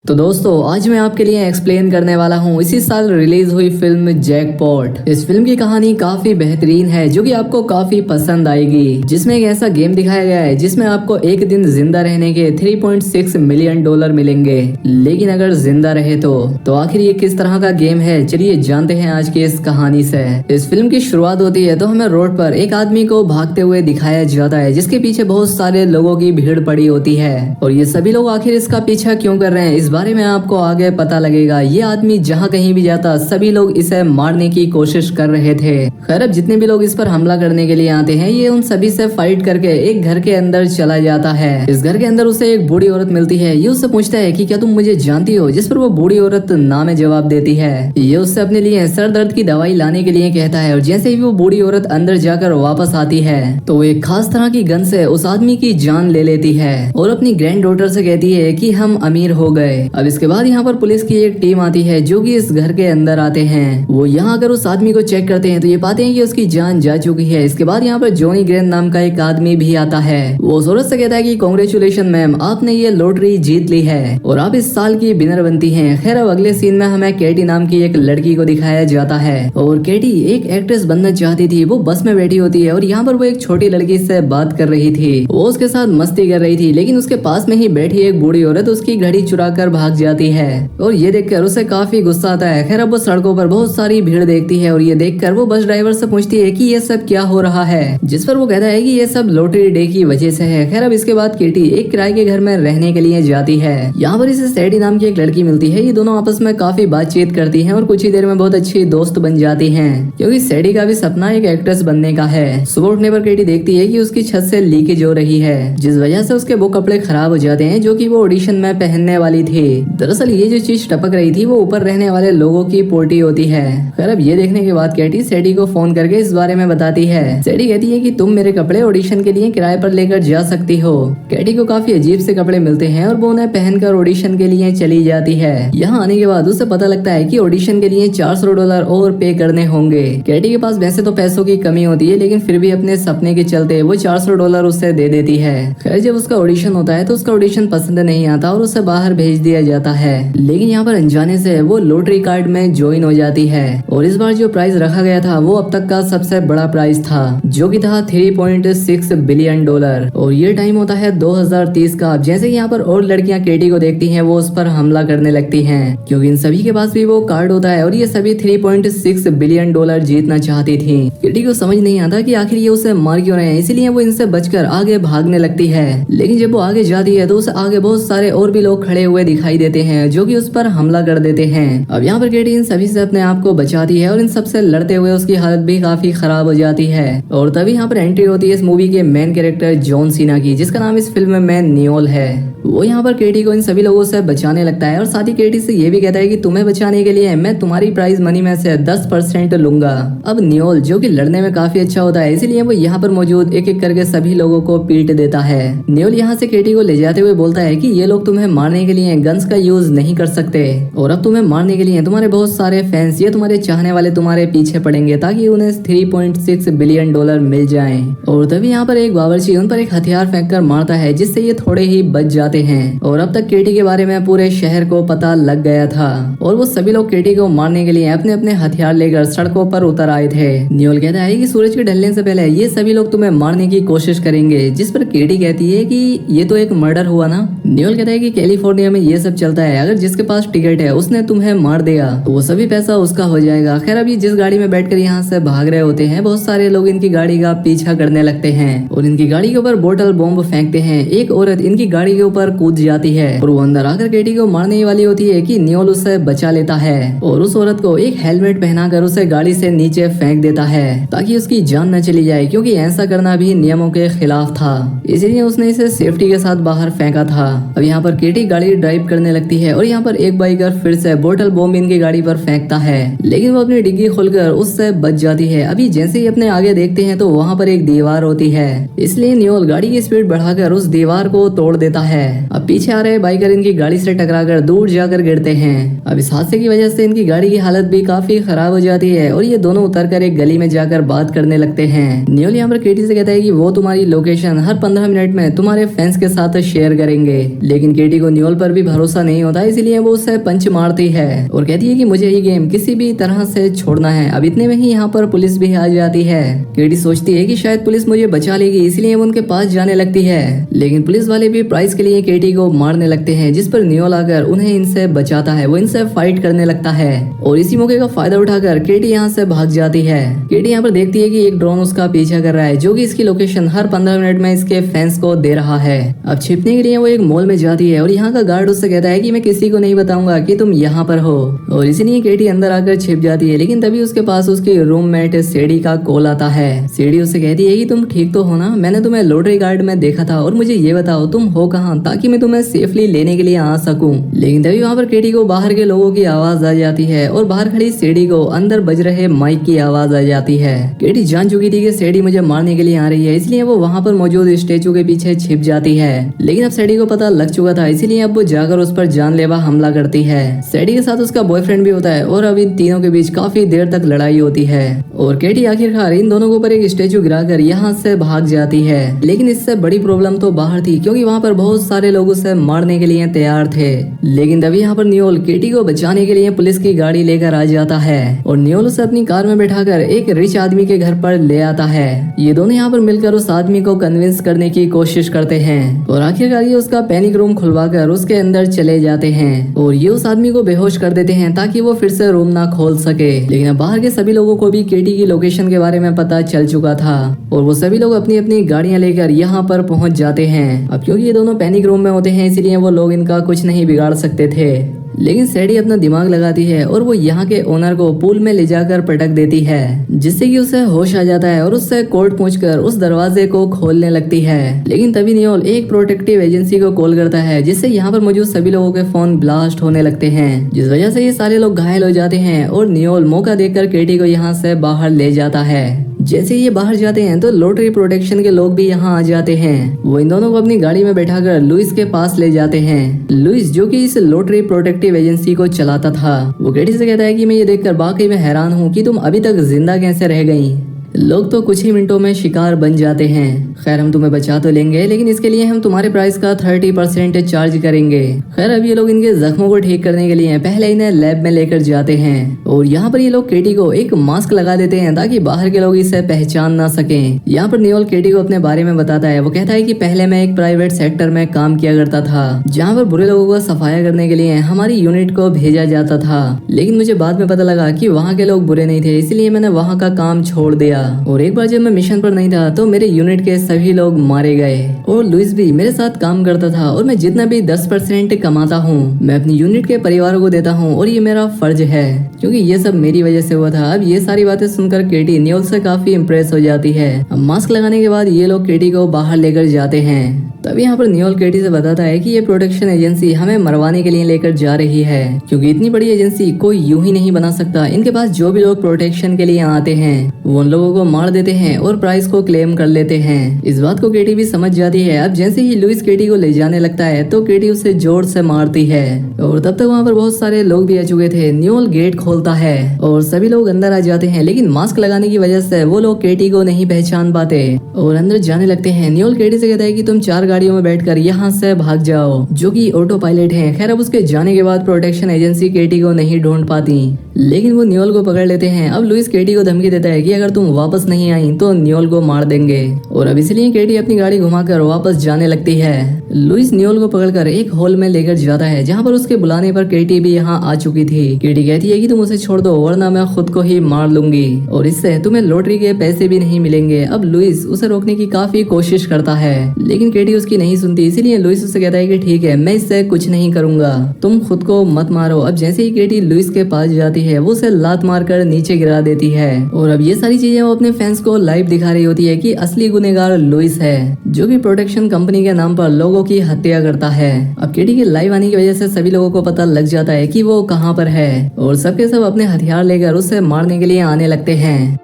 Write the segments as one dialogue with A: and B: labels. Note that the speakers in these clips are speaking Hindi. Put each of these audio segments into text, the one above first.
A: तो दोस्तों आज मैं आपके लिए एक्सप्लेन करने वाला हूँ इसी साल रिलीज हुई फिल्म जैकपॉट। इस फिल्म की कहानी काफी बेहतरीन है जो कि आपको काफी पसंद आएगी, जिसमें एक ऐसा गेम दिखाया गया है जिसमें आपको एक दिन जिंदा रहने के 3.6 मिलियन डॉलर मिलेंगे, लेकिन अगर जिंदा रहे तो आखिर ये किस तरह का गेम है, चलिए जानते हैं आज की इस कहानी से। इस फिल्म की शुरुआत होती है तो हमें रोड पर एक आदमी को भागते हुए दिखाया जाता है जिसके पीछे बहुत सारे लोगों की भीड़ पड़ी होती है और ये सभी लोग आखिर इसका पीछा क्यों कर रहे हैं इस बारे में आपको आगे पता लगेगा। ये आदमी जहाँ कहीं भी जाता सभी लोग इसे मारने की कोशिश कर रहे थे। खैर अब जितने भी लोग इस पर हमला करने के लिए आते हैं ये उन सभी से फाइट करके एक घर के अंदर चला जाता है। इस घर के अंदर उसे एक बूढ़ी औरत मिलती है। ये उससे पूछता है कि क्या तुम मुझे जानती हो, जिस पर वो बूढ़ी औरत ना में जवाब देती है। ये उससे अपने लिए सर दर्द की दवाई लाने के लिए कहता है और जैसे ही वो बूढ़ी औरत अंदर जाकर वापस आती है तो वो एक खास तरह की गन से उस आदमी की जान ले लेती है और अपनी ग्रैंड डॉटर से कहती है कि हम अमीर हो गए। अब इसके बाद यहाँ पर पुलिस की एक टीम आती है जो कि इस घर के अंदर आते हैं। वो यहाँ अगर उस आदमी को चेक करते हैं तो ये पाते हैं कि उसकी जान जा चुकी है। इसके बाद यहाँ पर जॉनी ग्रैंड नाम का एक आदमी भी आता है। वो उस औरत से कहता है कि कांग्रेचुलेशन मैम, आपने ये लॉटरी जीत ली है और आप इस साल की विनर बनती हैं। खैर अब अगले सीन में हमें केटी नाम की एक लड़की को दिखाया जाता है और केटी एक एक्ट्रेस बनना चाहती थी। वो बस में बैठी होती है और यहाँ पर वो एक छोटी लड़की से बात कर रही थी। वो उसके साथ मस्ती कर रही थी, लेकिन उसके पास में ही बैठी एक बूढ़ी औरत उसकी घड़ी चुरा कर भाग जाती है और ये देखकर उसे काफी गुस्सा आता है। खैर अब वो सड़कों पर बहुत सारी भीड़ देखती है और ये देखकर वो बस ड्राइवर से पूछती है कि ये सब क्या हो रहा है, जिस पर वो कहता है कि ये सब लॉटरी डे की वजह से है। खैर अब इसके बाद केटी एक किराए के घर में रहने के लिए जाती है। यहाँ पर इसे सैडी नाम की एक लड़की मिलती है। ये दोनों आपस में काफी बातचीत करती हैं और कुछ ही देर में बहुत अच्छी दोस्त बन जाती हैं, क्योंकि सैडी का भी सपना एक एक्ट्रेस बनने का है। सुबह उठने पर केटी देखती है कि उसकी छत से लीकेज हो रही है, जिस वजह से उसके वो कपड़े खराब हो जाते हैं जो कि वो ऑडिशन में पहनने वाली थी। दरअसल ये जो चीज टपक रही थी वो ऊपर रहने वाले लोगों की पोटी होती है। खैर अब ये देखने के बाद केटी सैडी को फोन करके इस बारे में बताती है। सैडी कहती है कि तुम मेरे कपड़े ऑडिशन के लिए किराए पर लेकर जा सकती हो। केटी को काफी अजीब से कपड़े मिलते हैं और वो उन्हें पहनकर ऑडिशन के लिए चली जाती है। यहाँ आने के बाद उसे पता लगता है कि ऑडिशन के लिए $400 और पे करने होंगे। केटी के पास वैसे तो पैसों की कमी होती है, लेकिन फिर भी अपने सपने के चलते वो $400 उसे दे देती है। खैर जब उसका ऑडिशन होता है तो उसका ऑडिशन पसंद नहीं आता और उसे बाहर भेज दिया जाता है, लेकिन यहाँ पर अनजाने से वो लॉटरी कार्ड में ज्वाइन हो जाती है और इस बार जो प्राइस रखा गया था वो अब तक का सबसे बड़ा प्राइस था, जो कि था $3.6 बिलियन। और ये टाइम होता है 2030 का। जैसे यहाँ पर और लड़कियां केटी को देखती हैं वो उस पर हमला करने लगती हैं, क्योंकि इन सभी के पास भी वो कार्ड होता है और ये सभी $3.6 बिलियन जीतना चाहती थी। केटी को समझ नहीं आता कि आखिर ये उसे मार क्यों रहे हैं, इसीलिए वो इनसे बचकर आगे भागने लगती है। लेकिन जब वो आगे जाती है तो उसे आगे बहुत सारे और भी लोग खड़े हुए दिखाई देते हैं जो कि उस पर हमला कर देते हैं। अब यहाँ पर केटी इन सभी से अपने आप को बचाती है और इन सबसे लड़ते हुए उसकी हालत भी काफी खराब हो जाती है। और तभी यहाँ पर एंट्री होती है इस मूवी के मेन कैरेक्टर जॉन सीना की, जिसका नाम इस फिल्म में नियोल है। वो यहाँ पर केटी को इन सभी लोगों से बचाने लगता है और साथ ही केटी से ये भी कहता है कि तुम्हें बचाने के लिए मैं तुम्हारी प्राइज मनी में से 10% लूंगा। अब नियोल जो कि लड़ने में काफी अच्छा होता है, इसीलिए वो यहाँ पर मौजूद एक एक करके सभी लोगों को पीट देता है। नियोल यहाँ से केटी को ले जाते हुए बोलता है कि ये लोग तुम्हें मारने के लिए गन्स का यूज नहीं कर सकते और अब तुम्हें मारने के लिए तुम्हारे बहुत सारे फैंस या तुम्हारे चाहने वाले तुम्हारे पीछे पड़ेंगे ताकि उन्हें $3.6 बिलियन मिल जाएं। और तभी यहाँ पर एक बावर्ची उन पर एक हथियार फेंक कर मारता है, जिससे ये थोड़े ही बच जाते हैं। और अब तक केटी के बारे में पूरे शहर को पता लग गया था और वो सभी लोग केटी को मारने के लिए अपने अपने हथियार लेकर सड़कों पर उतर आए थे। नियोल कहता है कि सूरज के ढलने से पहले ये सभी लोग तुम्हें मारने की कोशिश करेंगे, जिस पर केटी कहती है कि ये तो एक मर्डर हुआ ना। नियोल कहता है कि कैलिफोर्निया में ये सब चलता है, अगर जिसके पास टिकट है उसने तुम्हें मार दिया तो वो सभी पैसा उसका हो जाएगा। खैर अभी जिस गाड़ी में बैठकर यहाँ से भाग रहे होते हैं बहुत सारे लोग इनकी गाड़ी का पीछा करने लगते हैं और इनकी गाड़ी के ऊपर बोतल बॉम्ब फेंकते हैं। एक औरत इनकी गाड़ी के ऊपर कूद जाती है और वो अंदर आकर केटी को मारने वाली होती है कि नियोल उसे बचा लेता है और उस औरत को एक हेलमेट पहनाकर उसे गाड़ी से नीचे फेंक देता है ताकि उसकी जान न चली जाए, क्योंकि ऐसा करना भी नियमों के खिलाफ था, इसलिए उसने इसे सेफ्टी के साथ बाहर फेंका था। अब यहाँ पर केटी गाड़ी ड्राइव करने लगती है और यहाँ पर एक बाइकर फिर से बोतल बॉम्ब इनकी गाड़ी पर फेंकता है, लेकिन वो अपनी डिग्गी खोलकर उससे बच जाती है। अभी जैसे ही अपने आगे देखते हैं तो वहाँ पर एक दीवार होती है, इसलिए नियोल गाड़ी की स्पीड बढ़ाकर उस दीवार को तोड़ देता है। अब पीछे आ रहे बाइकर इनकी गाड़ी से टकराकर दूर जाकर गिरते हैं। अब इस हादसे की वजह से इनकी गाड़ी की हालत भी काफी खराब हो जाती है और ये दोनों उतरकर एक गली में जाकर बात करने लगते हैं। नियोल यहाँ पर केटी से कहता है कि वो तुम्हारी लोकेशन हर 15 मिनट में तुम्हारे फैंस के साथ शेयर करेंगे, लेकिन केटी को नियोल पर भी भरोसा नहीं होता, इसीलिए वो उसे पंच मारती है और कहती है कि मुझे ये गेम किसी भी तरह से छोड़ना है। अब इतने में ही यहाँ पर पुलिस भी आ जाती है। केटी सोचती है कि शायद पुलिस मुझे बचा लेगी, इसलिए वो उनके पास जाने लगती है, लेकिन पुलिस वाले भी प्राइस के लिए केटी को मारने लगते हैं, जिस पर नियोल आकर उन्हें इनसे बचाता है। वो इनसे फाइट करने लगता है और इसी मौके का फायदा उठाकर केटी यहाँ से भाग जाती है। केटी यहाँ पर देखती है कि एक ड्रोन उसका पीछा कर रहा है, जो कि इसकी लोकेशन हर 15 मिनट में इसके फैंस को दे रहा है। अब छिपने के लिए वो एक मॉल में जाती है और यहाँ का गार्ड उससे कहता है कि मैं किसी को नहीं बताऊंगा कि तुम यहाँ पर हो, और इसलिए केटी अंदर आकर छिप जाती है। लेकिन तभी उसके पास उसकी रूममेट सेडी का कॉल आता है। सेडी उससे कहती है कि तुम ठीक तो हो ना, मैंने तुम्हें लॉटरी गार्ड में देखा था और मुझे ये बताओ तुम हो कहाँ, ताकि मैं तुम्हें सेफली लेने के लिए आ सकूं। लेकिन तभी वहाँ पर केटी को बाहर के लोगों की आवाज आ जाती है और बाहर खड़ी सेडी को अंदर बज रहे माइक की आवाज आ जाती है। केटी जान चुकी थी कि सेडी मुझे मारने के लिए आ रही है, इसलिए वो वहाँ पर मौजूद स्टेचू के पीछे छिप जाती है। लेकिन अब सेडी को पता लग चुका था, इसीलिए अब वो जाकर उस पर जानलेवा हमला करती है। सेडी के साथ उसका बॉयफ्रेंड भी होता है और अब इन तीनों के बीच काफी देर तक लड़ाई होती है और केटी आखिरकार इन दोनों के ऊपर एक स्टेचू गिराकर यहाँ से भाग जाती है। लेकिन इससे बड़ी प्रॉब्लम तो बाहर थी, क्योंकि वहाँ पर बहुत सारे लोग उसे मारने के लिए तैयार थे। लेकिन तभी यहाँ पर नियोल केटी को बचाने के लिए पुलिस की गाड़ी लेकर आ जाता है और नियोल उसे अपनी कार में बैठाकर एक रिच आदमी के घर पर ले आता है। ये दोनों यहाँ पर मिलकर उस आदमी को कन्विंस करने की कोशिश करते हैं और आखिरकार ये उसका पैनिक रूम खुलवाकर उसके अंदर चले जाते हैं और ये उस आदमी को बेहोश कर देते हैं ताकि वो फिर से रूम ना खोल सके। लेकिन अब बाहर के सभी लोगों को भी केटी की लोकेशन के बारे में पता चल चुका था और वो सभी लोग अपनी अपनी गाड़ियां लेकर यहाँ पर पहुंच जाते हैं। अब क्योंकि ये दोनों पैनिक रूम में होते हैं, इसीलिए वो लोग इनका कुछ नहीं बिगाड़ सकते थे। लेकिन सेडी अपना दिमाग लगाती है और वो यहाँ के ओनर को पूल में ले जाकर पटक देती है, जिससे कि उसे होश आ जाता है और उससे कोर्ट पहुंचकर उस दरवाजे को खोलने लगती है। लेकिन तभी नियोल एक प्रोटेक्टिव एजेंसी को कॉल करता है, जिससे यहाँ पर मौजूद सभी लोगों के फोन ब्लास्ट होने लगते हैं, जिस वजह से ये सारे लोग घायल हो जाते हैं और नियोल मौका देखकर केटी को यहाँ से बाहर ले जाता है। जैसे ये बाहर जाते हैं तो लॉटरी प्रोटेक्शन के लोग भी यहाँ आ जाते हैं। वो इन दोनों को अपनी गाड़ी में बैठाकर लुइस के पास ले जाते हैं। लुइस जो कि इस लॉटरी प्रोटेक्टिव एजेंसी को चलाता था, वो केटी से कहता है कि मैं ये देखकर वाकई में हैरान हूँ कि तुम अभी तक जिंदा कैसे रह गई। लोग तो कुछ ही मिनटों में शिकार बन जाते हैं। खैर हम तुम्हें बचा तो लेंगे, लेकिन इसके लिए हम तुम्हारे प्राइस का 30% चार्ज करेंगे। खैर अब ये लोग इनके जख्मों को ठीक करने के लिए पहले इन्हें लैब में लेकर जाते हैं और यहाँ पर ये लोग केटी को एक मास्क लगा देते हैं ताकि बाहर के लोग इसे पहचान ना सकें। यहाँ पर नियोल केटी को अपने बारे में बताता है। वो कहता है कि पहले मैं एक प्राइवेट सेक्टर में काम किया करता था, जहाँ पर बुरे लोगों को सफाया करने के लिए हमारी यूनिट को भेजा जाता था, लेकिन मुझे बाद में पता लगा कि वहाँ के लोग बुरे नहीं थे, इसलिए मैंने वहाँ का काम छोड़ दिया। और एक बार जब मैं मिशन पर नहीं था तो मेरे यूनिट के सभी लोग मारे गए और लुइस भी मेरे साथ काम करता था और मैं जितना भी 10% कमाता हूँ मैं अपनी यूनिट के परिवारों को देता हूँ और ये मेरा फर्ज है, क्योंकि ये सब मेरी वजह से हुआ था। अब ये सारी बातें सुनकर केटी नियोल से काफी इम्प्रेस हो जाती है। अब मास्क लगाने के बाद ये लोग केटी को बाहर लेकर जाते हैं। तभी यहाँ पर नियोल केटी से बताता है कि ये प्रोटेक्शन एजेंसी हमें मरवाने के लिए लेकर जा रही है, क्योंकि इतनी बड़ी एजेंसी कोई यूं ही नहीं बना सकता। इनके पास जो भी लोग प्रोटेक्शन के लिए आते हैं वो उन लोगों को मार देते हैं और प्राइस को क्लेम कर लेते हैं। इस बात को केटी भी समझ जाती है। अब जैसे ही लुइस केटी को ले जाने लगता है तो केटी उसे जोर से मारती है और तब तक वहाँ पर बहुत सारे लोग भी आ चुके थे। नियोल गेट खोलता है और सभी लोग अंदर आ जाते हैं, लेकिन मास्क लगाने की वजह से वो लोग केटी को नहीं पहचान पाते और अंदर जाने लगते हैं। नियोल केटी से कहता है कि तुम 4 गाड़ियों में बैठकर यहाँ से भाग जाओ, जो कि ऑटो पायलट है। खैर अब उसके जाने के बाद प्रोटेक्शन एजेंसी केटी को नहीं ढूंढ पाती, लेकिन वो नियोल को पकड़ लेते हैं। अब लुइस केटी को धमकी देता है कि अगर तुम वापस नहीं आई तो नियोल को मार देंगे और अब इसलिए केटी अपनी गाड़ी घुमाकर वापस जाने लगती है। लुइस नियोल को पकड़कर एक हॉल में लेकर जाता है, जहाँ पर उसके बुलाने पर केटी भी यहाँ आ चुकी थी। केटी कहती है कि तुम उसे छोड़ दो वरना मैं खुद को ही मार लूंगी और इससे तुम्हें लॉटरी के पैसे भी नहीं मिलेंगे। अब लुइस उसे रोकने की काफी कोशिश करता है, लेकिन केटी उसकी नहीं सुनती, इसीलिए लुइस उससे कहता है कि ठीक है मैं इससे कुछ नहीं करूंगा, तुम खुद को मत मारो। अब जैसे ही केटी लुइस के पास जाती है वो उसे लात मारकर नीचे गिरा देती है और अब ये सारी चीजें वो अपने फैंस को लाइव दिखा रही होती है कि असली गुनहगार लुइस है, जो कि प्रोटेक्शन कंपनी के नाम पर लोगों की हत्या करता है। अब केटी के लाइव आने की वजह से सभी लोगों को पता लग जाता है कि वो कहाँ पर है और सबके सब अपने हथियार लेकर उसे मारने के लिए आने लगते हैं।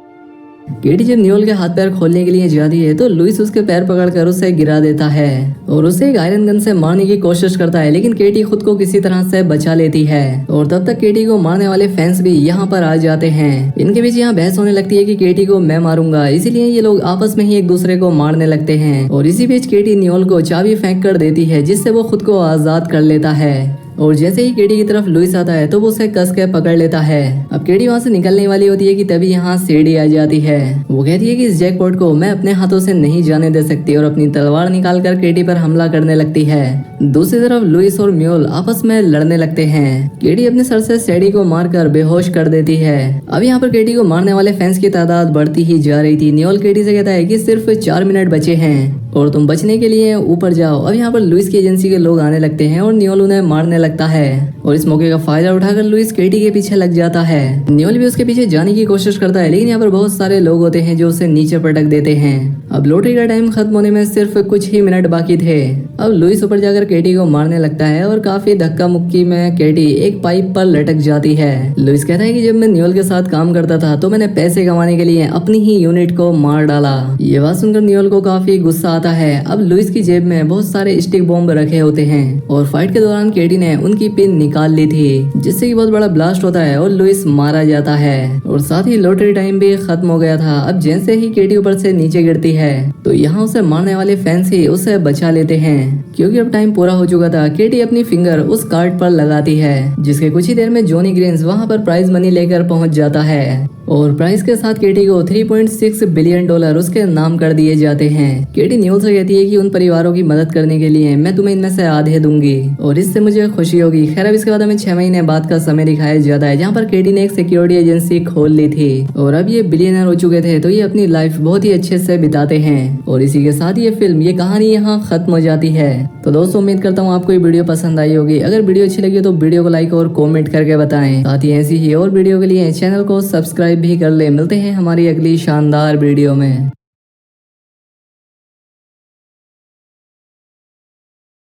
A: केटी जब न्यूल के हाथ पैर खोलने के लिए जाती है तो लुइस उसके पैर पकड़कर उसे गिरा देता है और उसे एक आयरन गन से मारने की कोशिश करता है, लेकिन केटी खुद को किसी तरह से बचा लेती है। और तब तक केटी को मारने वाले फैंस भी यहाँ पर आ जाते हैं। इनके बीच यहाँ बहस होने लगती है कि केटी को मैं मारूंगा, इसीलिए ये लोग आपस में ही एक दूसरे को मारने लगते हैं। और इसी बीच केटी न्यूल को चाबी फेंक कर देती है, जिससे वो खुद को आजाद कर लेता है। और जैसे ही केटी की तरफ लुइस आता है तो वो उसे कस के पकड़ लेता है। अब केटी वहाँ से निकलने वाली होती है कि तभी यहाँ सीडी आ जाती है। वो कहती है कि इस जैकपॉट को मैं अपने हाथों से नहीं जाने दे सकती और अपनी तलवार निकालकर केटी पर हमला करने लगती है। दूसरी तरफ लुइस और म्यूल आपस में लड़ने लगते हैं। केटी अपने सर से सीडी को मारकर बेहोश कर देती है। अब यहाँ पर केटी को मारने वाले फैंस की तादाद बढ़ती ही जा रही थी। न्यूल केटी से कहता है कि सिर्फ 4 मिनट बचे हैं और तुम बचने के लिए ऊपर जाओ। अब यहाँ पर लुइस की एजेंसी के लोग आने लगते हैं और न्यूल उन्हें मारने लगता है। और इस मौके का फायदा उठाकर लुइस केटी के पीछे लग जाता है। न्यूल भी उसके पीछे जाने की कोशिश करता है, लेकिन यहाँ पर बहुत सारे लोग होते हैं जो उसे नीचे पटक देते हैं। अब लॉटरी का टाइम खत्म होने में सिर्फ कुछ ही मिनट बाकी थे। अब लुइस ऊपर जाकर केटी को मारने लगता है और काफी धक्का मुक्की में केटी एक पाइप पर लटक जाती है। लुइस कहता है कि जब मैं न्यूल के साथ काम करता था तो मैंने पैसे कमाने के लिए अपनी ही यूनिट को मार डाला। ये बात सुनकर न्यूल को काफी गुस्सा आता है। अब लुइस की जेब में बहुत सारे स्टिक बॉम्ब रखे होते हैं और फाइट के दौरान केटी ने उनकी पिन निकाल ली थी, जिससे कि बहुत बड़ा ब्लास्ट होता है और लुइस मारा जाता है। और साथ ही लॉटरी टाइम भी खत्म हो गया था। अब जैसे ही केटी ऊपर से नीचे गिरती है तो यहाँ उसे मारने वाले फैंस ही उसे बचा लेते हैं, क्योंकि अब टाइम पूरा हो चुका था। केटी अपनी फिंगर उस कार्ड पर लगाती है, जिसके कुछ ही देर में जॉनी ग्रीन्स वहाँ पर प्राइज मनी लेकर पहुँच जाता है और प्राइज के साथ केटी को $3.6 बिलियन उसके नाम कर दिए जाते हैं। केटी न्यूल से कहती है कि उन परिवारों की मदद करने के लिए मैं तुम्हें इनमें से आधे दूंगी और इससे मुझे खुशी होगी। खैर अब इसके बाद हमें 6 महीने बाद का समय दिखाया जाता है, जहाँ पर केटी ने एक सिक्योरिटी एजेंसी खोल ली थी और अब ये बिलियनर हो चुके थे, तो ये अपनी लाइफ बहुत ही अच्छे से बिताते हैं। और इसी के साथ ये फिल्म, ये कहानी यहाँ खत्म हो जाती है। तो दोस्तों उम्मीद करता हूँ आपको ये वीडियो पसंद आई होगी। अगर वीडियो अच्छी लगी तो वीडियो को लाइक और कॉमेंट करके बताएं। साथ ही ऐसी ही और वीडियो के लिए चैनल को सब्सक्राइब भी कर ले। मिलते हैं हमारी अगली शानदार वीडियो में।